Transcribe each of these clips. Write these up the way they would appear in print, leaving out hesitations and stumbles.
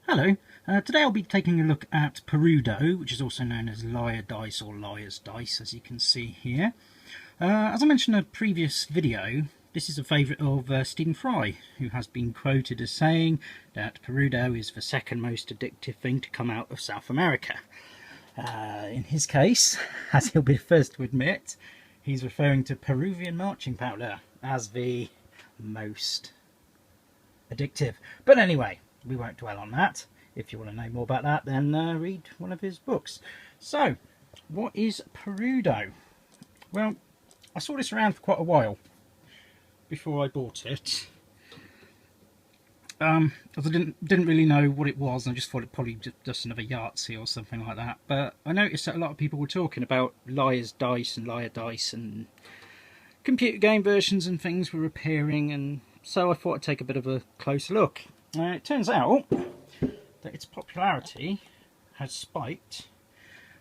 Hello, today I'll be taking a look at Perudo, which is also known as liar dice or liar's dice, as you can see here. As I mentioned in a previous video, this is a favourite of Stephen Fry, who has been quoted as saying that Perudo is the second most addictive thing to come out of South America. In his case, as he'll be the first to admit, he's referring to Peruvian marching powder as the most addictive. But anyway, we won't dwell on that. If you want to know more about that, then read one of his books. So, what is Perudo? Well, I saw this around for quite a while before I bought it. As I didn't really know what it was, and I just thought it probably just another Yahtzee or something like that. But I noticed that a lot of people were talking about liar's dice and liar dice, and computer game versions and things were appearing, and so I thought I'd take a bit of a closer look. It turns out that its popularity has spiked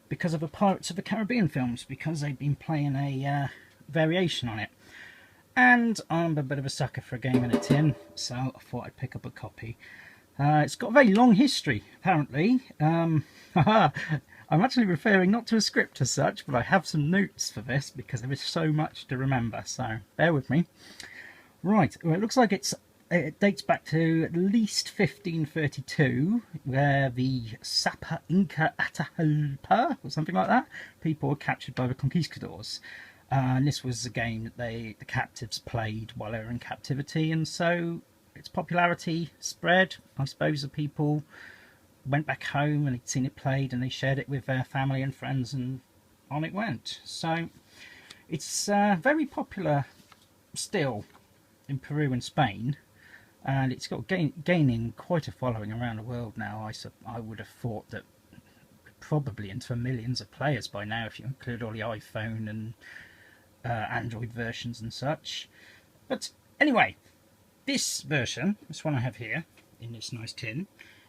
because of the Pirates of the Caribbean films, because they've been playing a variation on it. And I'm a bit of a sucker for a game in a tin, so I thought I'd pick up a copy. It's got a very long history, apparently. I'm actually referring not to a script as such, but I have some notes for this because there is so much to remember, so bear with me. Right, well, it looks like it dates back to at least 1532, where the Sapa Inca Atahualpa, or something like that, people were captured by the conquistadors. And this was a game that the captives played while they were in captivity, and so its popularity spread. I suppose the people went back home and they'd seen it played and they shared it with their family and friends, and on it went. So it's very popular still in Peru and Spain, and it's got gaining quite a following around the world now. I would have thought that probably into millions of players by now, if you include all the iPhone and Android versions and such. But anyway, this version, this one I have here in this nice tin,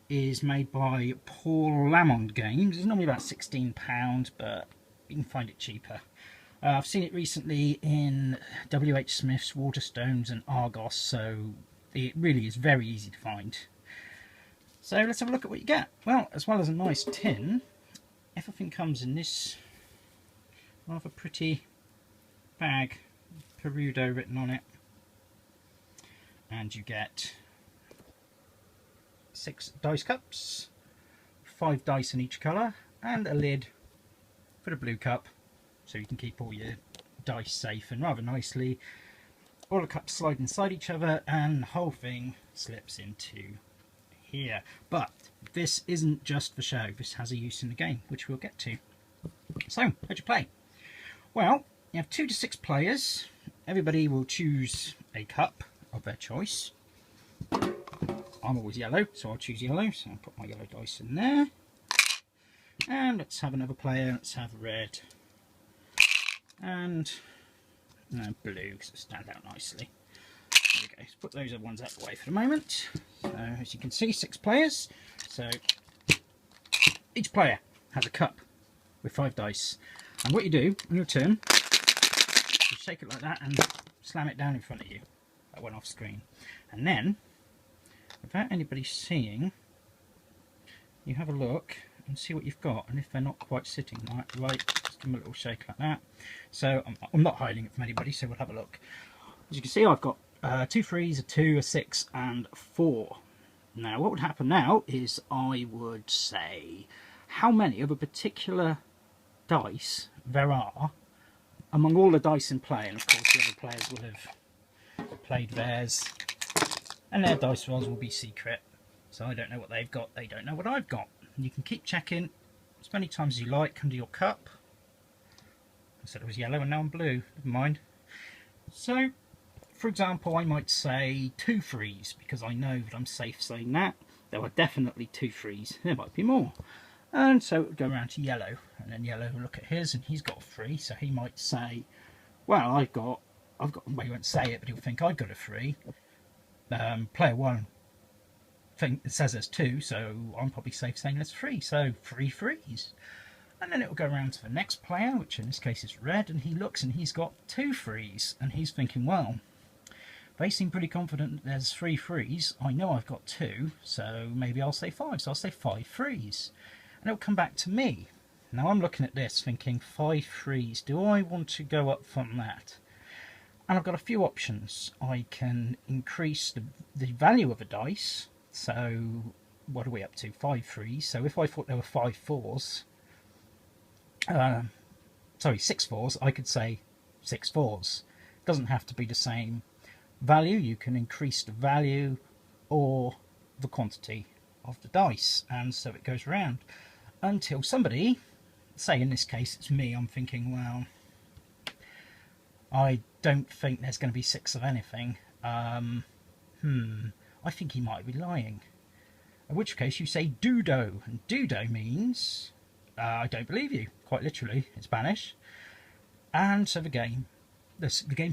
is made by Paul Lamond Games. It's normally about £16, but you can find it cheaper. I've seen it recently in W.H. Smith's, Waterstones and Argos, so it really is very easy to find. So let's have a look at what you get. Well, as well as a nice tin, everything comes in this rather pretty bag, Perudo written on it, and you get 6 dice cups, 5 dice in each colour, and a lid for the blue cup, so you can keep all your dice safe. And rather nicely, all the cups slide inside each other and the whole thing slips into here. But this isn't just for show, this has a use in the game, which we'll get to. So, how'd you play? Well, you have 2 to 6 players. Everybody will choose a cup of their choice. I'm always yellow, so I'll choose yellow, so I'll put my yellow dice in there. And let's have another player, let's have red. And blue, because it stands out nicely. There we go, let's put those other ones out of the way for the moment. So, as you can see, 6 players. So, each player has a cup with 5 dice. And what you do on your turn, you shake it like that and slam it down in front of you. That went off screen. And then, without anybody seeing, you have a look and see what you've got. And if they're not quite sitting right, just give them a little shake like that. So I'm not hiding it from anybody, so we'll have a look. As you can see, I've got 2 3s, a 2, a 6 and 4. Now what would happen now is I would say how many of a particular dice there are among all the dice in play, and of course the other players will have played theirs, and their dice rolls will be secret, so I don't know what they've got, they don't know what I've got. And you can keep checking as many times as you like under your cup. I said it was yellow and now I'm blue, never mind. So for example, I might say 2 3s, because I know that I'm safe saying that. There are definitely 2 3s, there might be more. And so it would go around to yellow, and then yellow will look at his, and he's got a 3, so he might say, well, I've got, well, he won't say it, but he'll think I've got a 3. Player 1 says there's 2, so I'm probably safe saying there's 3, so 3 3s. And then it will go around to the next player, which in this case is red, and he looks and he's got 2 3s, and he's thinking, well, They seem pretty confident that there's 3 threes. I know I've got 2, so maybe I'll say 5. So I'll say 5 threes. And it'll come back to me. Now I'm looking at this thinking 5 threes. Do I want to go up from that? And I've got a few options. I can increase the value of a dice. So what are we up to? 5 threes. So if I thought there were 5 fours, sorry, 6 fours, I could say 6 fours. It doesn't have to be the same value. You can increase the value or the quantity of the dice, and so it goes around until somebody, say in this case it's me, I'm thinking, well, I don't think there's going to be 6 of anything. I think he might be lying. In which case you say dudo, and dudo means I don't believe you, quite literally in Spanish. And so the game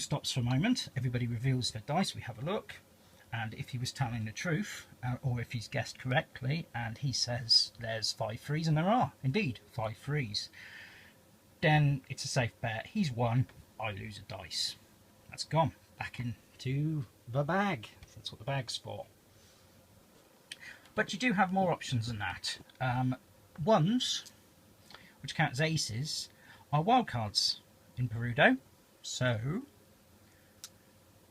stops for a moment. Everybody reveals their dice. We have a look, and if he was telling the truth, or if he's guessed correctly, and he says there's 5 threes, and there are indeed 5 threes, then it's a safe bet. He's won. I lose a dice. That's gone back into the bag. That's what the bag's for. But you do have more options than that. Ones, which count as aces, are wildcards in Perudo. So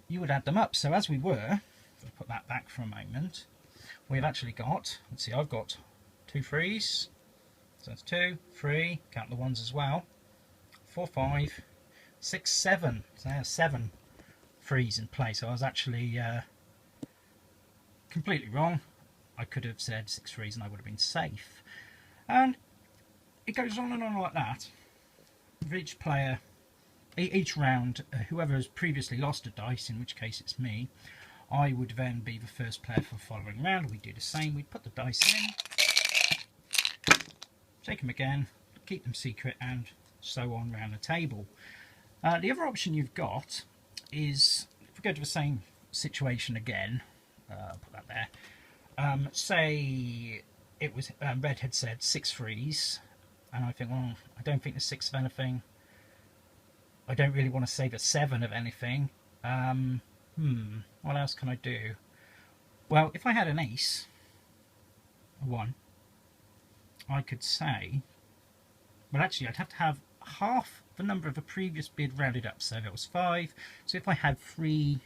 you would add them up. So as we were, if I put that back for a moment, we've actually got, let's see, I've got 2 threes. So that's 2, 3, count the ones as well. 4, 5, 6, 7. So there's 7 threes in play. So I was actually completely wrong. I could have said 6 threes and I would have been safe. And it goes on and on like that. For each player, each round, whoever has previously lost a dice, in which case it's me, I would then be the first player for the following round. We do the same. We put the dice in, take them again, keep them secret, and so on round the table. The other option you've got is, if we go to the same situation again, put that there. Say it was Red had said 6 threes, and I think, well, I don't think there's 6 of anything. I don't really want to say the 7 of anything. What else can I do? Well, if I had an ace, a 1, I could say, well, actually I'd have to have half the number of the previous bid rounded up, so that was 5. So if I had 3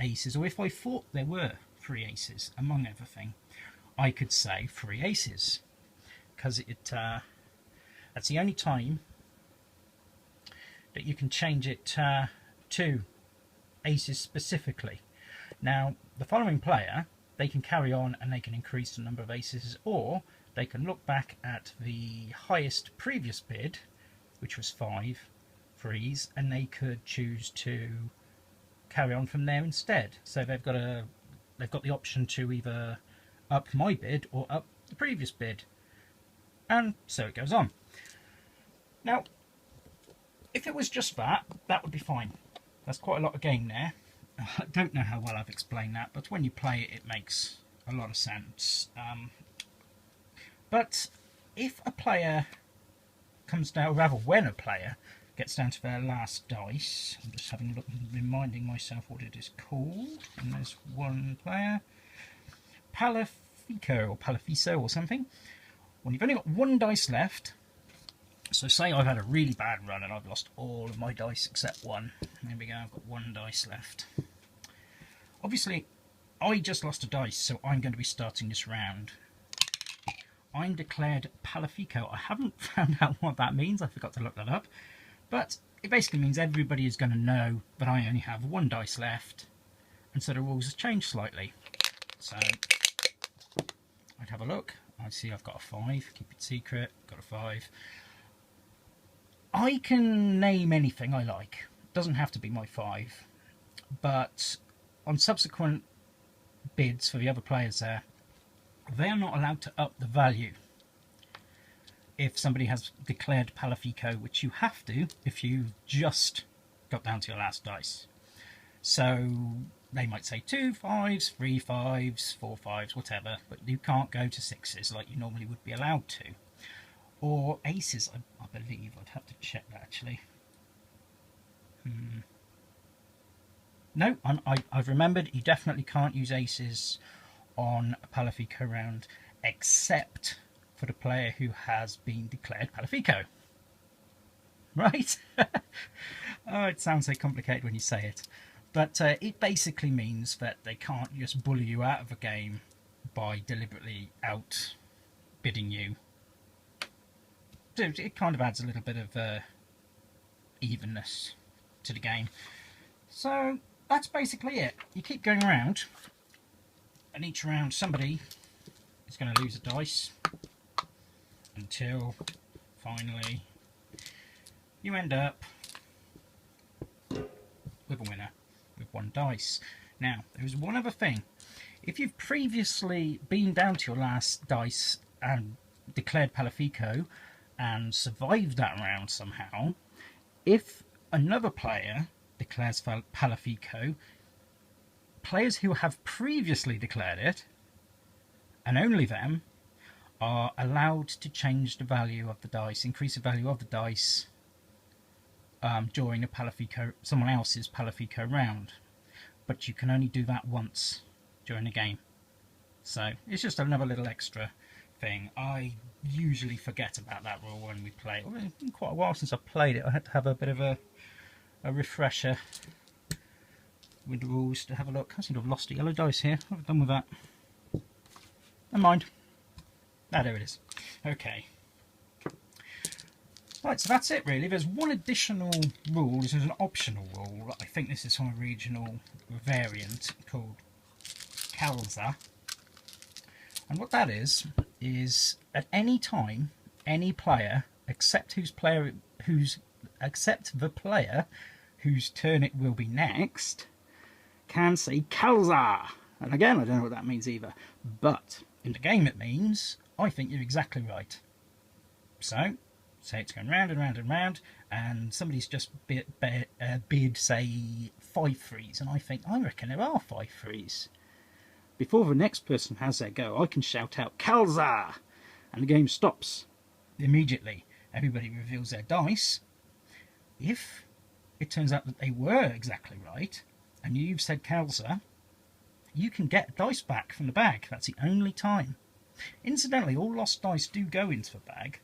aces, or if I thought there were 3 aces among everything, I could say 3 aces, because that's the only time that you can change it to aces specifically. Now the following player, they can carry on and they can increase the number of aces, or they can look back at the highest previous bid, which was 5 threes, and they could choose to carry on from there instead. So they've got the option to either up my bid or up the previous bid, and so it goes on. Now, if it was just that, that would be fine. That's quite a lot of game there. I don't know how well I've explained that, but when you play it, it makes a lot of sense. But if a player comes down, or rather when a player gets down to their last dice, I'm just having a look and reminding myself what it is called, and there's one player, Palifico or Palifico or something. When you've only got 1 dice left, so say I've had a really bad run and I've lost all of my dice except 1. There we go, I've got 1 dice left. Obviously, I just lost a dice, so I'm going to be starting this round. I'm declared Palifico. I haven't found out what that means, I forgot to look that up. But it basically means everybody is going to know that I only have 1 dice left, and so the rules have changed slightly. So I'd have a look. I see I've got a 5, keep it secret, got a 5. I can name anything I like. It doesn't have to be my 5. But on subsequent bids for the other players there, they are not allowed to up the value if somebody has declared Palifico, which you have to if you just got down to your last dice. So they might say 2 5s, 3 5s, 4 5s, whatever, but you can't go to 6s like you normally would be allowed to. Or aces, I believe. I'd have to check that actually. No, I've remembered, you definitely can't use aces on a Palifico round, except for the player who has been declared Palifico. Right? Oh, it sounds so complicated when you say it. But it basically means that they can't just bully you out of a game by deliberately outbidding you. So it kind of adds a little bit of evenness to the game. So that's basically it. You keep going around, and each round somebody is going to lose a dice until finally you end up with a winner with 1 dice. Now, there's one other thing. If you've previously been down to your last dice and declared Palifico and survived that round somehow, if another player declares Palifico, players who have previously declared it, and only them, are allowed to change the value of the dice, increase the value of the dice during someone else's Palifico round. But you can only do that once during a game. So it's just another little extra thing. I usually forget about that rule when we play. It's been quite a while since I played it. I had to have a bit of a refresher with the rules to have a look. I seem to have lost a yellow dice here. What have I done with that? Never mind. Ah, there it is. Okay. Right, so that's it really. There's one additional rule. This is an optional rule. I think this is from a regional variant called Calza. And what that is at any time, any player, except the player whose turn it will be next, can say Calza. And again, I don't know what that means either. But in the game it means, I think you're exactly right. So, say it's going round and round and round, and somebody's just bid, say, 5 threes, and I reckon there are 5 threes. Before the next person has their go, I can shout out Calza, and the game stops immediately. Everybody reveals their dice. If it turns out that they were exactly right, and you've said Calza, you can get dice back from the bag. That's the only time. Incidentally, all lost dice do go into the bag,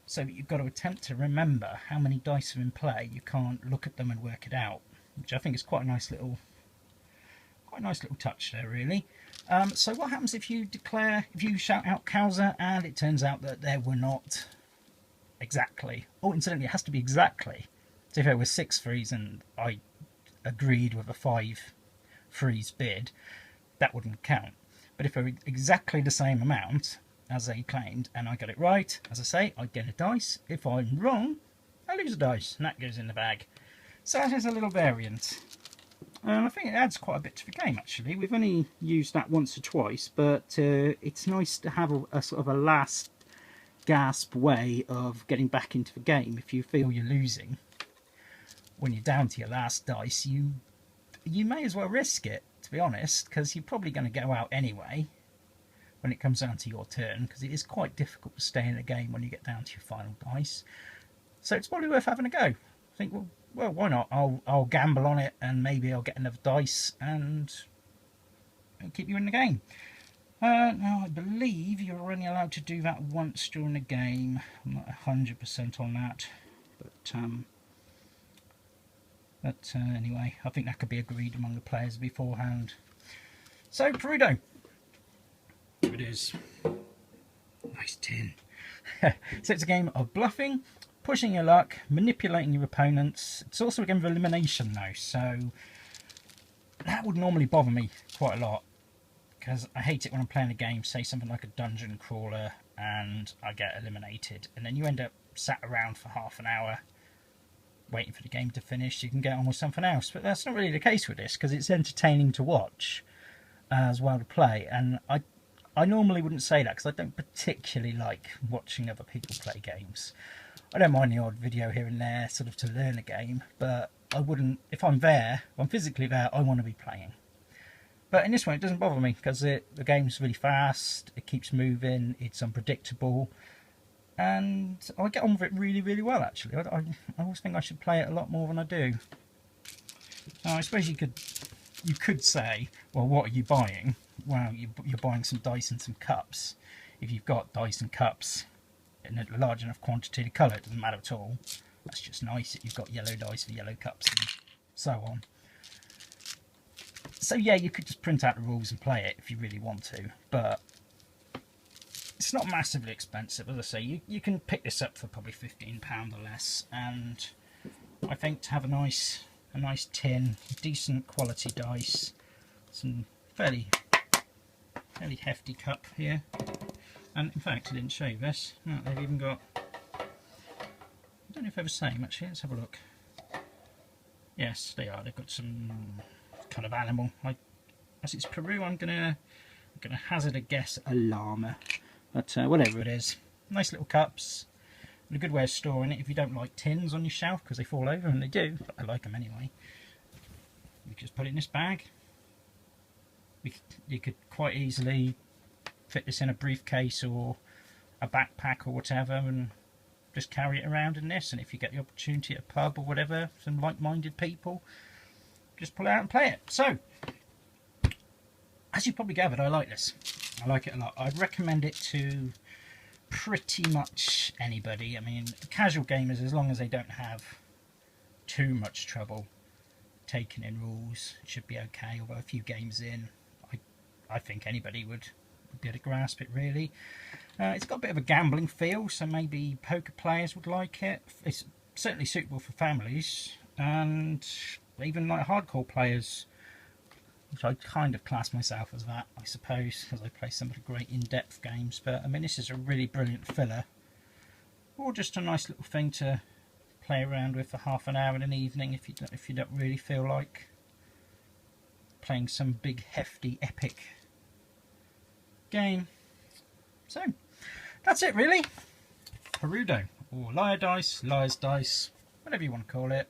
so you've got to attempt to remember how many dice are in play. You can't look at them and work it out, which I think is quite a nice little touch there, really. So what happens if you shout out Calza and it turns out that there were not exactly? Oh, incidentally, it has to be exactly. So if there were 6 threes and I agreed with a 5 threes bid, that wouldn't count. But if they were exactly the same amount as they claimed, and I got it right, as I say, I get a dice. If I'm wrong, I lose a dice, and that goes in the bag. So that is a little variant. And I think it adds quite a bit to the game, actually. We've only used that once or twice, but it's nice to have a sort of a last gasp way of getting back into the game. If you feel you're losing, when you're down to your last dice, you may as well risk it, to be honest, because you're probably going to go out anyway when it comes down to your turn, because it is quite difficult to stay in a game when you get down to your final dice. So it's probably worth having a go. Think, well, why not? I'll gamble on it, and maybe I'll get another dice and keep you in the game. Now, I believe you're only allowed to do that once during a game. I'm not 100% on that, but anyway, I think that could be agreed among the players beforehand. So, Perudo. Here it is. Nice tin. So it's a game of bluffing, pushing your luck, manipulating your opponents. It's also a game of elimination though, so that would normally bother me quite a lot, because I hate it when I'm playing a game, say something like a dungeon crawler, and I get eliminated, and then you end up sat around for half an hour waiting for the game to finish. You can get on with something else, but that's not really the case with this, because it's entertaining to watch as well to play. And I normally wouldn't say that, because I don't particularly like watching other people play games. I don't mind the odd video here and there, sort of to learn a game, but I wouldn't, if I'm there, if I'm physically there, I want to be playing. But in this one, it doesn't bother me, because the game's really fast, it keeps moving, it's unpredictable, and I get on with it really, really well, actually. I always think I should play it a lot more than I do. I suppose you could you could say, well, what are you buying? Well, you're buying some dice and some cups. If you've got dice and cups in a large enough quantity to colour, it doesn't matter at all. That's just nice that you've got yellow dice for yellow cups and so on. So yeah, you could just print out the rules and play it if you really want to, but it's not massively expensive. As I say, you can pick this up for probably £15 or less, and I think to have a nice tin, decent quality dice, some fairly hefty cup here, and in fact I didn't show you this. No, they've even got, I don't know if I was saying actually, let's have a look. Yes, they are. They've got some kind of animal. As it's Peru, I'm gonna hazard a guess a llama, but whatever it is, nice little cups. And a good way of storing it if you don't like tins on your shelf because they fall over, and they do, but I like them anyway. You just put it in this bag. You could quite easily fit this in a briefcase or a backpack or whatever and just carry it around in this, and if you get the opportunity at a pub or whatever, some like-minded people, just pull it out and play it. So, as you probably gathered, I like this. I like it a lot. I'd recommend it to pretty much anybody. I mean, casual gamers, as long as they don't have too much trouble taking in rules, it should be okay. Although a few games in, I think anybody would be able to grasp it, really. It's got a bit of a gambling feel, so maybe poker players would like it. It's certainly suitable for families, and even like hardcore players, which I kind of class myself as that, I suppose, because I play some of the great in-depth games. But I mean, this is a really brilliant filler, or just a nice little thing to play around with for half an hour in an evening if you don't really feel like playing some big, hefty, epic game. So that's it, really. Perudo, or liar dice, liar's dice, whatever you want to call it.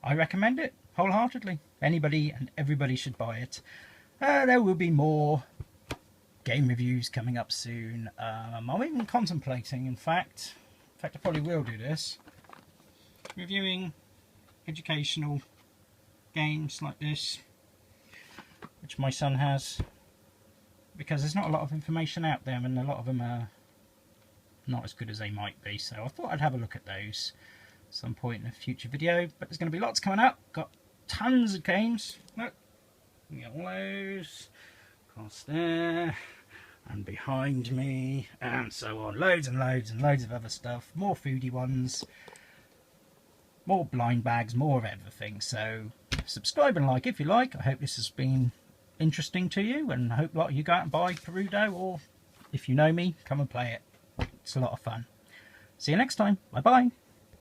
I recommend it wholeheartedly. Anybody and everybody should buy it. There will be more game reviews coming up soon. I'm even contemplating, in fact I probably will do this, reviewing educational games like this, which my son has, because there's not a lot of information out there, and a lot of them are not as good as they might be. So I thought I'd have a look at those at some point in a future video. But there's going to be lots coming up. Got tons of games. Look, we got all those across there and behind me, and so on. Loads and loads and loads of other stuff. More foodie ones, more blind bags, more of everything. So subscribe and like if you like. I hope this has been interesting to you, and I hope a lot of you go out and buy Perudo, or if you know me, come and play it. It's a lot of fun. See you next time. Bye bye.